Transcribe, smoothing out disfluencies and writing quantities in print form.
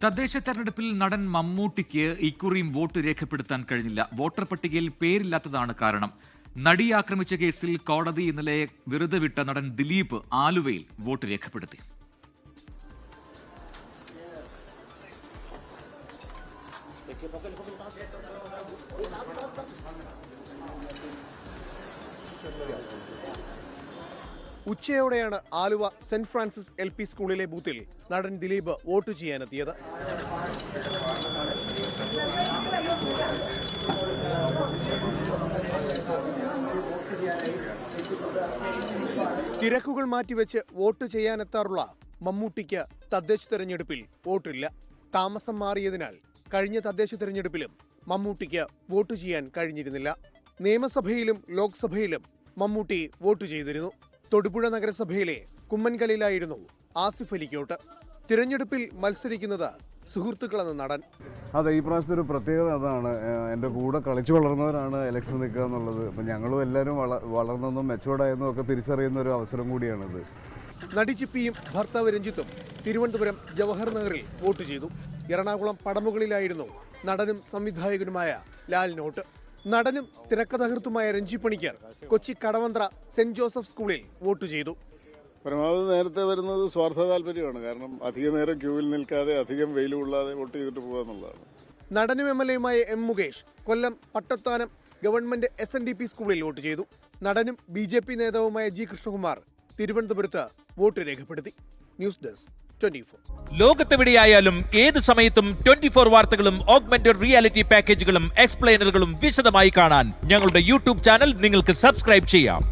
തദ്ദേശ തെരഞ്ഞെടുപ്പിൽ നടൻ മമ്മൂട്ടിക്ക് ഇക്കുറിയും വോട്ട് രേഖപ്പെടുത്താൻ കഴിഞ്ഞില്ല. വോട്ടർ പട്ടികയിൽ പേരില്ലാത്തതാണ് കാരണം. നടി ആക്രമിച്ച കേസിൽ കോടതി ഇന്നലെ വെറുതെ വിട്ട നടൻ ദിലീപ് ആലുവയിൽ വോട്ട് രേഖപ്പെടുത്തി. ഉച്ചയോടെയാണ് ആലുവ സെന്റ് ഫ്രാൻസിസ് LP സ്കൂളിലെ ബൂത്തിൽ നടൻ ദിലീപ് വോട്ട് ചെയ്യാനെത്തിയത്. തിരക്കുകൾ മാറ്റിവെച്ച് വോട്ട് ചെയ്യാനെത്താറുള്ള മമ്മൂട്ടിക്ക് തദ്ദേശ തെരഞ്ഞെടുപ്പിൽ വോട്ടില്ല. താമസം മാറിയതിനാൽ കഴിഞ്ഞ തദ്ദേശ തെരഞ്ഞെടുപ്പിലും മമ്മൂട്ടിക്ക് വോട്ട് ചെയ്യാൻ കഴിഞ്ഞിരുന്നില്ല. നിയമസഭയിലും ലോക്സഭയിലും മമ്മൂട്ടി വോട്ട് ചെയ്തിരുന്നു. തൊടുപുഴ നഗരസഭയിലെ കുമ്മൻകലിലായിരുന്നു ആസിഫ് അലിക്ക് വോട്ട്. തിരഞ്ഞെടുപ്പിൽ മത്സരിക്കുന്നത് സുഹൃത്തുക്കളെന്ന നടൻ. അതെ, ഈ പ്രാവശ്യത്തെ ഒരു പ്രത്യേകത അതാണ്. എൻ്റെ കൂടെ കളിച്ചു വളർന്നവരാണ് ഇലക്ഷൻ നിൽക്കുക എന്നുള്ളത്. അപ്പം ഞങ്ങളും എല്ലാവരും വളർന്നെന്നും മെച്ചോർഡായെന്നും ഒക്കെ തിരിച്ചറിയുന്ന ഒരു അവസരം കൂടിയാണിത്. നടി ചിപ്പിയും ഭർത്താവ് രഞ്ജിത്തും തിരുവനന്തപുരം ജവഹർ നഗറിൽ വോട്ട് ചെയ്തു. എറണാകുളം പടമുകളിലായിരുന്നു നടനും സംവിധായകനുമായ ലാലിന് വോട്ട്. നടനും തിരക്കഥാകൃത്തുമായ രഞ്ജി പണിക്കർ കൊച്ചി കടവന്ത്ര സെന്റ് ജോസഫ് സ്കൂളിൽ വോട്ട് ചെയ്തു. പരമാവധി നേരത്തെ വരുന്നത് സ്വാർത്ഥ താല്പര്യമാണ്. കാരണം അധിക നേരം ക്യൂവിൽ നിൽക്കാതെ അധികം വെയിൽ കൊള്ളാതെ വോട്ട് ചെയ്തിട്ട് പോകുക എന്നുള്ളതാണ്. നടനും MLA-യുമായ M. മുകേഷ് കൊല്ലം പട്ടത്താനം ഗവൺമെന്റ് SNDP സ്കൂളിൽ വോട്ട് ചെയ്തു. നടനും BJP നേതാവുമായ G. കൃഷ്ണകുമാർ തിരുവനന്തപുരത്ത് വോട്ട് രേഖപ്പെടുത്തി. News desk 24. ലോകത്തെവിടെയായാലും ഏത് സമയത്തും 24 വാർത്തകളും ഓഗ്മെന്റഡ് റിയാലിറ്റി പാക്കേജുകളും എക്സ്പ്ലെയിനറുകളും വിശദമായി കാണാൻ ഞങ്ങളുടെ YouTube ചാനൽ നിങ്ങൾക്ക് സബ്സ്ക്രൈബ് ചെയ്യാം.